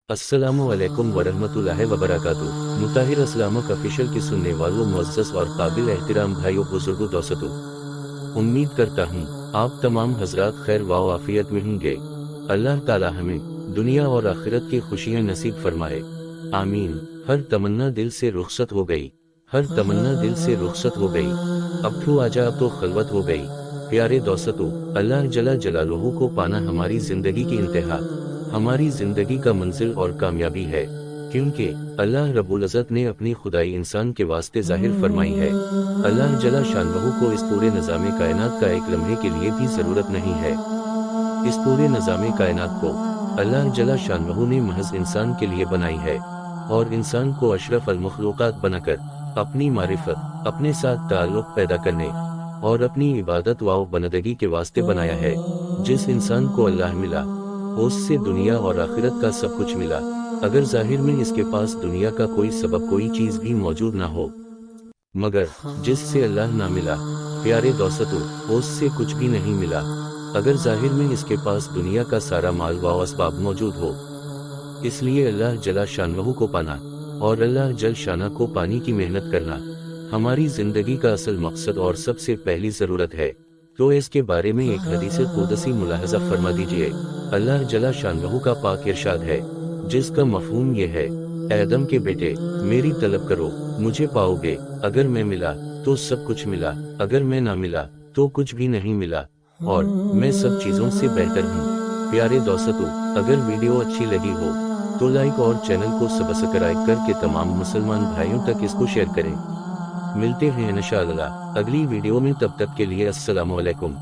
अस्सलामुअलैकुम वरहमतुल्लाहि वबरकातुहू। मुताहिर Islamic official की सुनने वालों मुअज़्ज़ज़ और काबिल एहतिराम भाइयों बुजुर्गों दोस्तों, उम्मीद करता हूँ आप तमाम हजरात खैर व आफियत में होंगे। अल्लाह ताला हमें दुनिया और आखिरत की खुशियाँ नसीब फरमाए, आमीन। हर तमन्ना दिल से रुखसत हो गई, हर तमन्ना दिल से रुखसत हो गई, अब तो आजा अब तो खलवत हो गई। प्यारे दोस्तों, अल्लाह जला जलालुहू को पाना हमारी जिंदगी की इंतहा, हमारी जिंदगी का मंजिल और कामयाबी है, क्योंकि अल्लाह रब्बुल इज़्ज़त ने अपनी खुदाई इंसान के वास्ते जाहिर फरमाई है। अल्लाह जला शानहू को इस पूरे निज़ामे कायनात का एक लम्हे के लिए भी ज़रूरत नहीं है। इस पूरे निज़ामे कायनात को अल्लाह जला शानहू ने महज इंसान के लिए बनाई है, और इंसान को अशरफ अल मखलूक़ात बनाकर अपनी मारिफत, अपने साथ ताल्लुक़ पैदा करने और अपनी इबादत व बंदगी के वास्ते बनाया है। जिस इंसान को अल्लाह मिला उससे दुनिया और आखिरत का सब कुछ मिला। अगर जाहिर में इसके पास दुनिया का कोई सबब कोई चीज भी मौजूद ना हो, मगर जिससे अल्लाह ना मिला, प्यारे दोस्तों, उससे कुछ भी नहीं मिला। अगर जाहिर में इसके पास दुनिया का सारा माल व असबाब मौजूद हो, इसलिए अल्लाह जला शानहू को पाना और अल्लाह जल शाना को पाने की मेहनत करना हमारी जिंदगी का असल मकसद और सबसे पहली जरूरत है। तो इसके बारे में एक हदीस कुदसी मुलाहजा फरमा दीजिए। अल्लाह जला शानहू का पाक इरशाद है, जिसका मफहूम ये है, ऐ आदम के बेटे, मेरी तलब करो मुझे पाओगे। अगर मैं मिला तो सब कुछ मिला, अगर मैं ना मिला तो कुछ भी नहीं मिला, और मैं सब चीजों से बेहतर हूँ। प्यारे दोस्तों, अगर वीडियो अच्छी लगी हो तो लाइक और चैनल को सब्सक्राइब करके तमाम मुसलमान भाइयों तक इसको शेयर करें। मिलते हैं इंशाअल्लाह अगली वीडियो में, तब तक के लिए अस्सलामु अलैकुम।